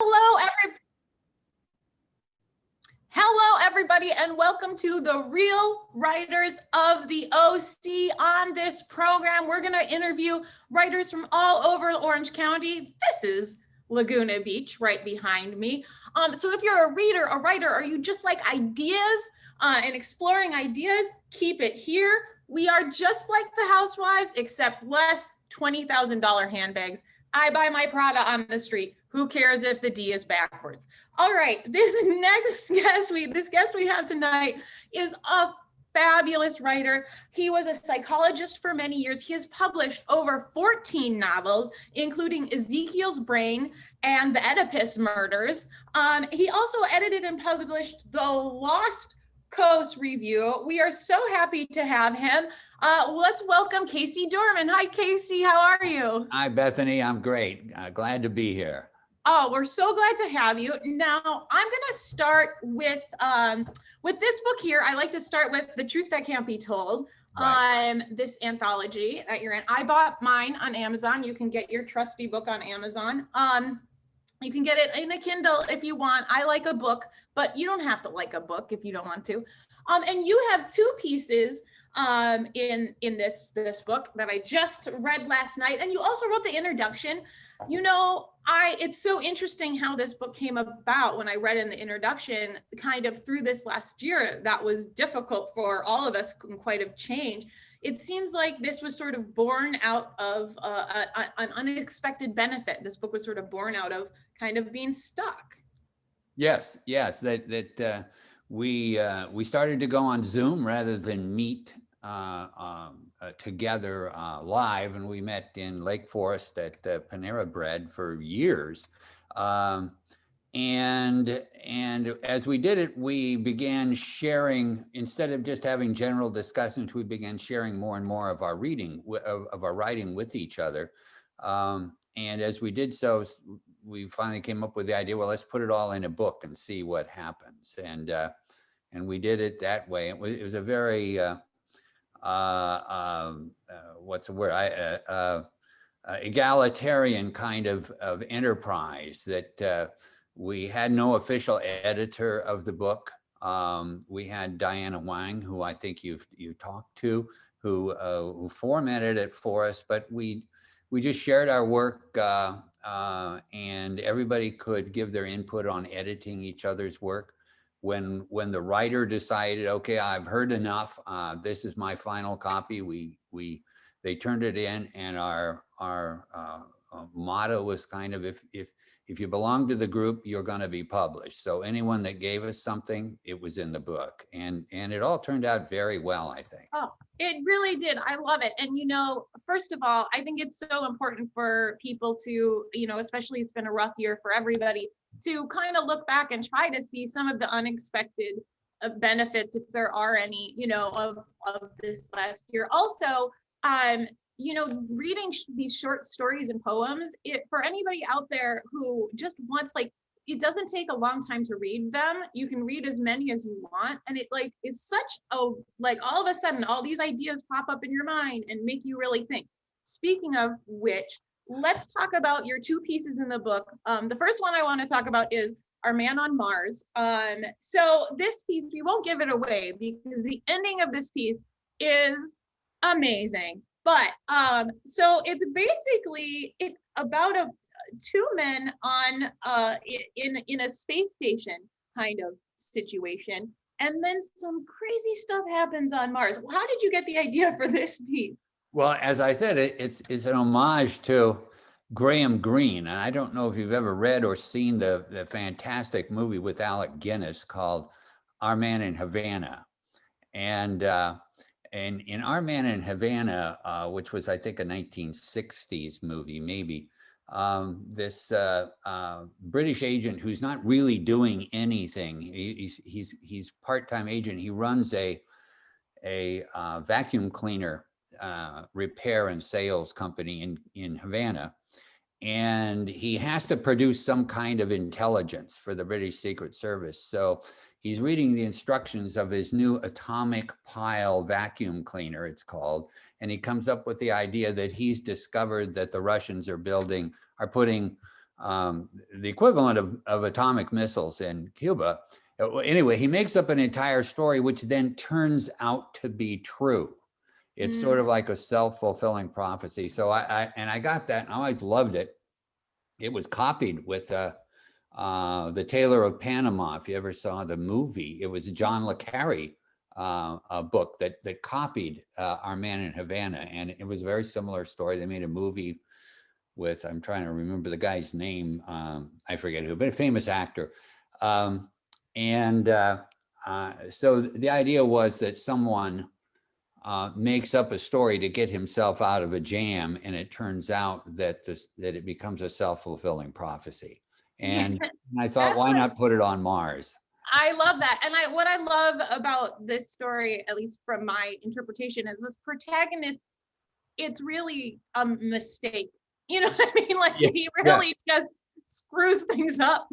Hello, everybody, and welcome to the Real Writers of the OC. On this program, we're going to interview writers from all over Orange County. This is Laguna Beach right behind me. So if you're a reader, a writer, or you just like ideas and exploring ideas, keep it here. We are just like the Housewives, except less $20,000 handbags. I buy my Prada on the street. Who cares if the D is backwards? All right, this guest we have tonight is a fabulous writer. He was a psychologist for many years. He has published over 14 novels, including Ezekiels Brain and the Oedipus Murders. He also edited and published The Lost Coast Review. We are so happy to have him. Let's welcome Casey Dorman. Hi, Casey. How are you? Hi, Bethany. I'm great. Glad to be here. Oh, we're so glad to have you. Now, I'm going to start with this book here. I like to start with The Truth That Can't Be Told. Right. This anthology that you're in. I bought mine on Amazon. You can get your trusty book on Amazon. You can get it in a Kindle if you want. I like a book, but you don't have to like a book if you don't want to. And you have two pieces in this book that I just read last night. And you also wrote the introduction. You know, it's so interesting how this book came about. When I read in the introduction, kind of through this last year, that was difficult for all of us and quite a change. It seems like this was sort of born out of an unexpected benefit. This book was sort of born out of kind of being stuck. Yes. That we started to go on Zoom rather than meet together live, and we met in Lake Forest at Panera Bread for years. And as we did it, we began sharing, instead of just having general discussions, we began sharing more and more of our reading, of our writing with each other. And as we did so, we finally came up with the idea, well, let's put it all in a book and see what happens. And we did it that way. It was a very, what's the word? Egalitarian kind of enterprise that we had no official editor of the book. We had Diana Wang, who I think you talked to, who formatted it for us, but we just shared our work and everybody could give their input on editing each other's work. When the writer decided, okay, I've heard enough, this is my final copy, they turned it in, and our motto was kind of, if you belong to the group, you're going to be published. So anyone that gave us something, it was in the book, and it all turned out very well, I think. Oh, it really did. I love it. And, you know, first of all, I think it's so important for people to, you know, especially it's been a rough year for everybody, to kind of look back and try to see some of the unexpected benefits, if there are any, you know, of this last year. Also, you know, reading these short stories and poems, for anybody out there who just wants, like, it doesn't take a long time to read them. You can read as many as you want. And it like is such a, like, all of a sudden, all these ideas pop up in your mind and make you really think. Speaking of which, let's talk about your two pieces in the book. The first one I want to talk about is Our Man on Mars. So this piece, we won't give it away because the ending of this piece is amazing. But so it's basically about two men on in a space station kind of situation, and then some crazy stuff happens on Mars. How did you get the idea for this piece? Well, as I said, it's an homage to Graham Greene, and I don't know if you've ever read or seen the fantastic movie with Alec Guinness called Our Man in Havana. And in Our Man in Havana, which was, I think, a 1960s movie, maybe, this British agent who's not really doing anything. He's part-time agent. He runs a vacuum cleaner repair and sales company in Havana, and he has to produce some kind of intelligence for the British Secret Service. So he's reading the instructions of his new atomic pile vacuum cleaner, it's called, and he comes up with the idea that he's discovered that the Russians are putting the equivalent of atomic missiles in Cuba. Anyway, he makes up an entire story, which then turns out to be true. It's sort of like a self-fulfilling prophecy. So I got that, and I always loved it. It was copied with The Tailor of Panama. If you ever saw the movie, it was a John le Carre a book that copied Our Man in Havana, and it was a very similar story. They made a movie with, I'm trying to remember the guy's name, I forget who, but a famous actor. So the idea was that someone makes up a story to get himself out of a jam, and it turns out that it becomes a self-fulfilling prophecy. And I thought, why not put it on Mars? I love that. And what I love about this story, at least from my interpretation, is this protagonist, it's really a mistake. You know what I mean? Like he really just screws things up.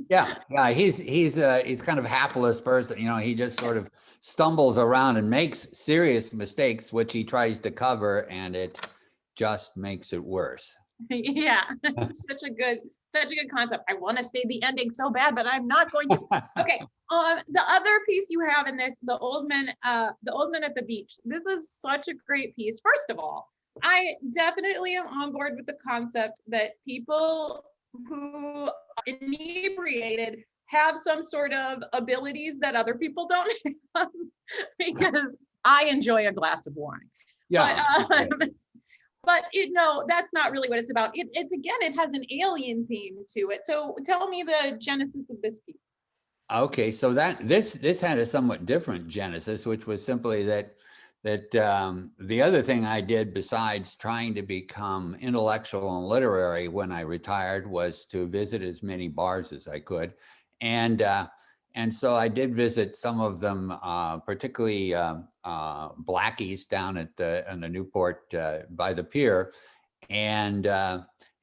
Yeah. He's kind of a hapless person. You know, he just sort of stumbles around and makes serious mistakes, which he tries to cover, and it just makes it worse. Yeah, such a good concept. I want to say the ending so bad, but I'm not going to. Okay. The other piece you have in this, the old men at the beach. This is such a great piece. First of all, I definitely am on board with the concept that people who are inebriated have some sort of abilities that other people don't have, because I enjoy a glass of wine. Yeah. But no, that's not really what it's about. It's again, it has an alien theme to it. So tell me the genesis of this piece. Okay, so this had a somewhat different genesis, which was simply that the other thing I did besides trying to become intellectual and literary when I retired was to visit as many bars as I could, and so I did visit some of them, particularly Blackie's down at the Newport by the pier, and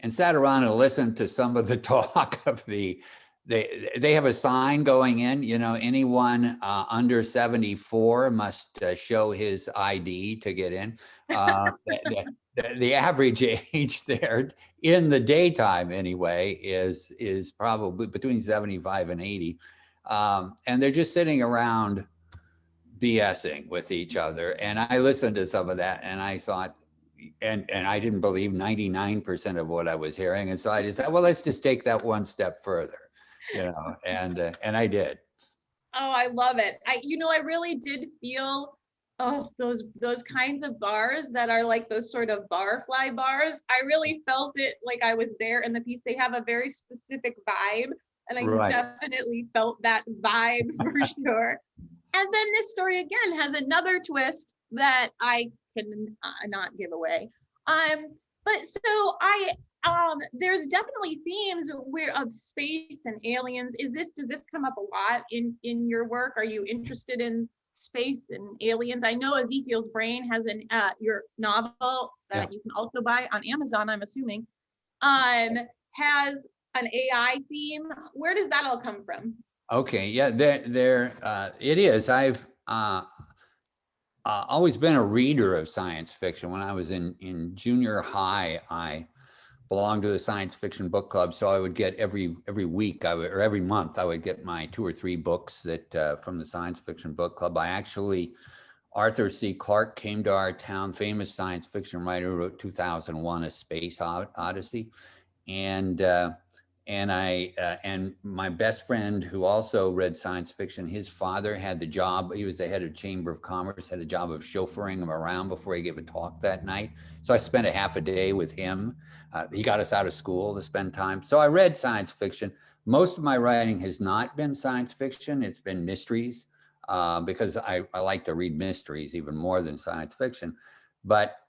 sat around and listened to some of the talk of the. They have a sign going in, you know, anyone under 74 must show his ID to get in. The average age there in the daytime anyway is probably between 75 and 80. And they're just sitting around BSing with each other. And I listened to some of that, and I thought, and I didn't believe 99% of what I was hearing. And so I just said, well, let's just take that one step further. You know, and I did. Oh, I love it. I really did feel, those kinds of bars that are like those sort of barfly bars. I really felt it like I was there in the piece. They have a very specific vibe, and I definitely felt that vibe for sure. And then this story again has another twist that I can not give away. But so there's definitely themes of space and aliens. Does this come up a lot in your work? Are you interested in space and aliens? I know Ezekiels Brain has your novel that you can also buy on Amazon, I'm assuming, has an AI theme. Where does that all come from? Okay, yeah, there it is. I've always been a reader of science fiction. When I was in junior high, I belonged to the science fiction book club, so I would get every week or every month I would get my 2 or 3 books that from the science fiction book club. Arthur C. Clarke came to our town, famous science fiction writer who wrote 2001: A Space Odyssey, and my best friend who also read science fiction, his father had the job, he was the head of Chamber of Commerce, had a job of chauffeuring him around before he gave a talk that night. So I spent a half a day with him. He got us out of school to spend time. So I read science fiction. Most of my writing has not been science fiction. It's been mysteries, because I like to read mysteries even more than science fiction. But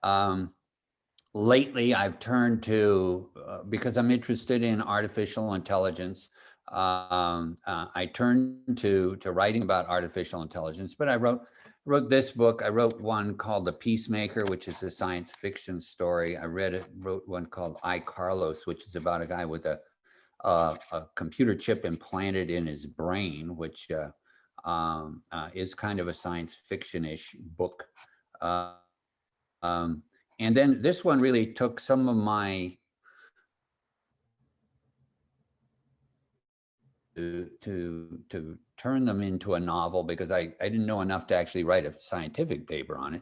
lately I've turned to, because I'm interested in artificial intelligence, I turned to writing about artificial intelligence. But I wrote this book. I wrote one called The Peacemaker, which is a science fiction story. I wrote one called I, Carlos, which is about a guy with a computer chip implanted in his brain, which is kind of a science fiction-ish book. And then this one really took some of my to turn them into a novel because I didn't know enough to actually write a scientific paper on it.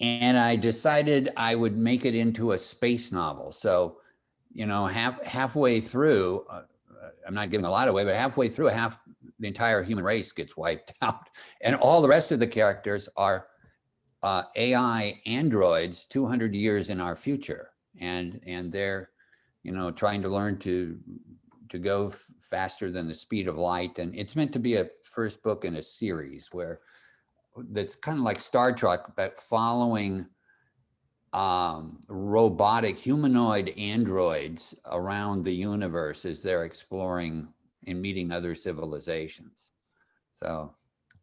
And I decided I would make it into a space novel. So, you know, halfway through, I'm not giving a lot away, but halfway through, the entire human race gets wiped out. And all the rest of the characters are AI androids 200 years in our future. And they're, you know, trying to learn to go faster than the speed of light. And it's meant to be a first book in a series that's kind of like Star Trek, but following robotic humanoid androids around the universe as they're exploring and meeting other civilizations. So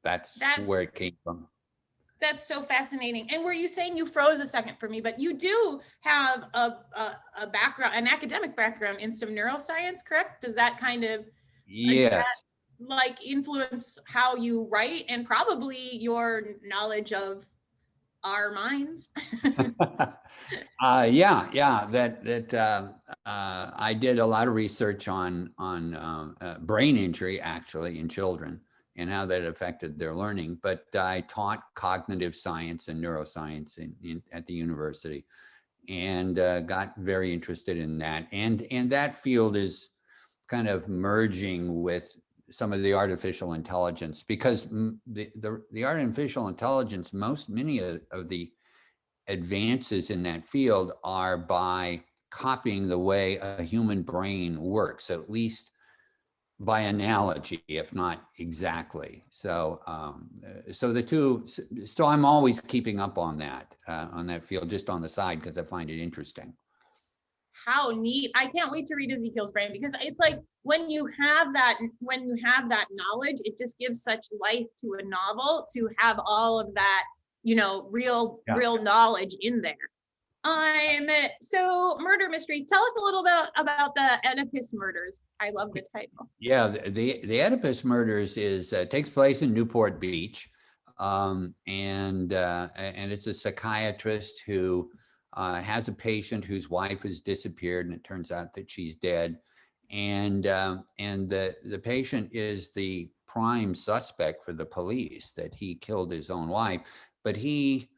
that's where it came from. That's so fascinating. And were you saying, you froze a second for me, but you do have a background, an academic background in some neuroscience, correct? Does that kind of like influence how you write and probably your knowledge of our minds? I did a lot of research on brain injury actually in children and how that affected their learning. But I taught cognitive science and neuroscience at the university, and got very interested in that. And that field is kind of merging with some of the artificial intelligence, because the artificial intelligence, many of the advances in that field are by copying the way a human brain works, at least by analogy, if not exactly. So, so I'm always keeping up on that field, just on the side, because I find it interesting. How neat. I can't wait to read Ezekiel's Brain, because it's like when you have that knowledge, it just gives such life to a novel, to have all of that, you know, real knowledge in there. So murder mysteries. Tell us a little bit about the Oedipus murders. I love the title. Yeah, the Oedipus murders takes place in Newport Beach, and it's a psychiatrist who has a patient whose wife has disappeared, and it turns out that she's dead, and the patient is the prime suspect for the police, that he killed his own wife, but he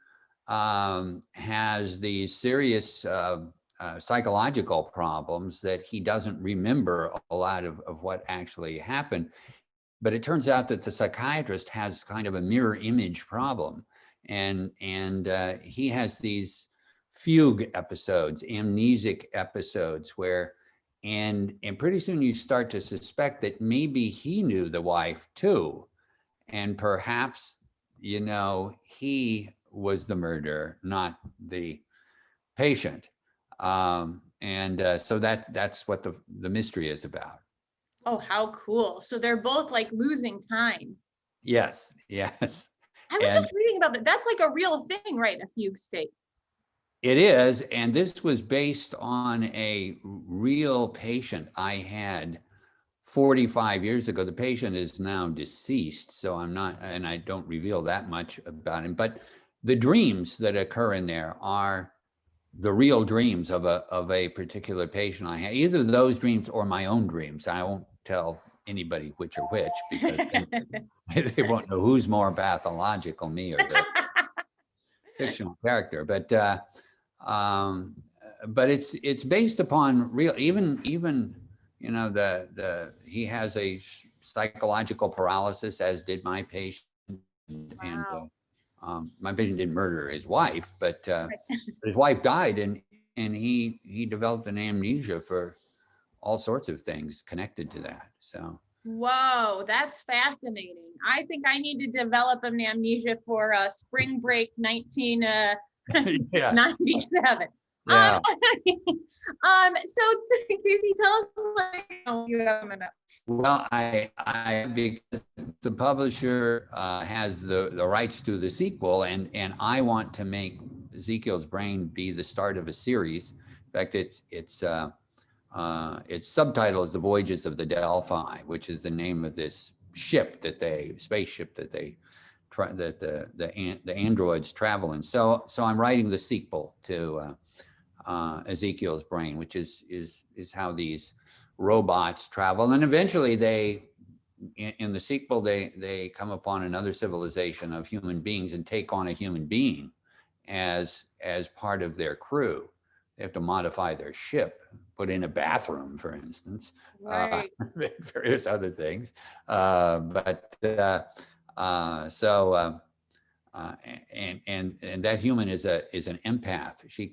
has these serious psychological problems that he doesn't remember a lot of what actually happened. But it turns out that the psychiatrist has kind of a mirror image problem, and he has these fugue episodes, amnesic episodes, where and pretty soon you start to suspect that maybe he knew the wife too, and perhaps, you know, he was the murderer, not the patient. So that's what the mystery is about. Oh, how cool. So they're both like losing time. Yes. I was just reading about that. That's like a real thing, right? A fugue state. It is. And this was based on a real patient I had 45 years ago. The patient is now deceased, so I don't reveal that much about him, but the dreams that occur in there are the real dreams of a particular patient I had, either those dreams or my own dreams. I won't tell anybody which are which, because they won't know who's more pathological, me or the fictional character. But it's based upon real, even you know, he has a psychological paralysis, as did my patient. Wow. And my patient didn't murder his wife, but his wife died, and he developed an amnesia for all sorts of things connected to that. So. Whoa, that's fascinating. I think I need to develop an amnesia for spring break 1997. Yeah. So Casey, tell us what you have coming up. Well, because the publisher has the rights to the sequel, and I want to make Ezekiel's Brain be the start of a series. In fact, its subtitle is The Voyages of the Delphi, which is the name of this spaceship that the androids travel in. So I'm writing the sequel to Ezekiel's Brain, which is how these robots travel, and eventually in the sequel, they come upon another civilization of human beings and take on a human being as part of their crew. They have to modify their ship, put in a bathroom, for instance, Right. various other things. And that human is an empath. She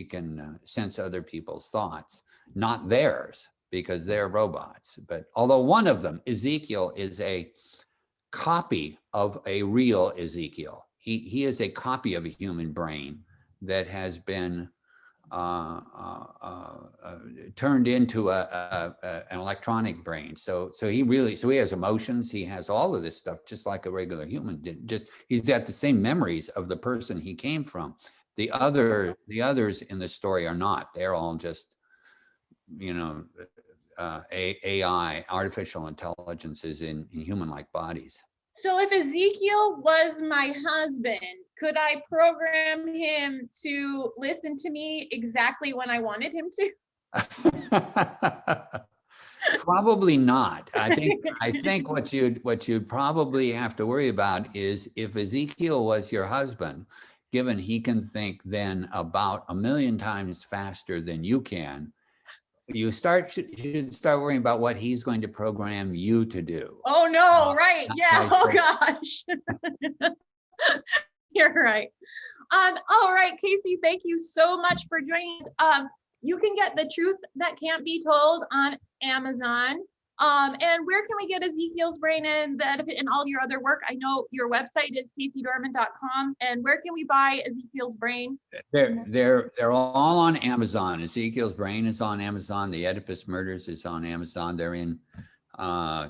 can sense other people's thoughts, not theirs, because they're robots. But although one of them, Ezekiel, is a copy of a real Ezekiel. He is a copy of a human brain that has been turned into an electronic brain. So he has emotions. He has all of this stuff, just like a regular human did. Just he's got the same memories of the person he came from. The others in the story are not. They're all just, AI, artificial intelligences in human-like bodies. So if Ezekiel was my husband, could I program him to listen to me exactly when I wanted him to? Probably not. I think what you'd probably have to worry about is if Ezekiel was your husband, given he can think then about 1,000,000 times faster than you can, you should start worrying about what he's going to program you to do. Oh no, right. Yeah. Oh gosh. You're right. All right, Casey, thank you so much for joining us. You can get The Truth That Can't Be Told on Amazon. And where can we get Ezekiel's Brain and all your other work? I know your website is CaseyDorman.com. And where can we buy Ezekiel's Brain? They're all on Amazon. Ezekiel's Brain is on Amazon. The Oedipus Murders is on Amazon. They're in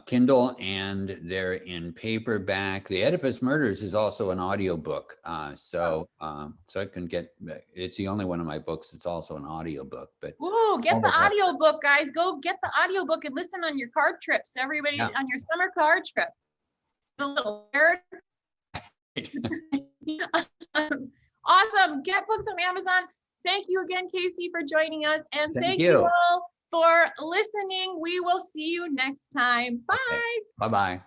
Kindle and they're in paperback. The Oedipus Murders is also an audiobook. So I can get, it's the only one of my books. It's also an audiobook, but. Ooh, get the audiobook, guys. Go get the audiobook and listen on your car trips. Everybody on your summer car trip. A little weird. Awesome. Get books on Amazon. Thank you again, Casey, for joining us. And thank you all for listening. We will see you next time. Bye. Okay. Bye-bye.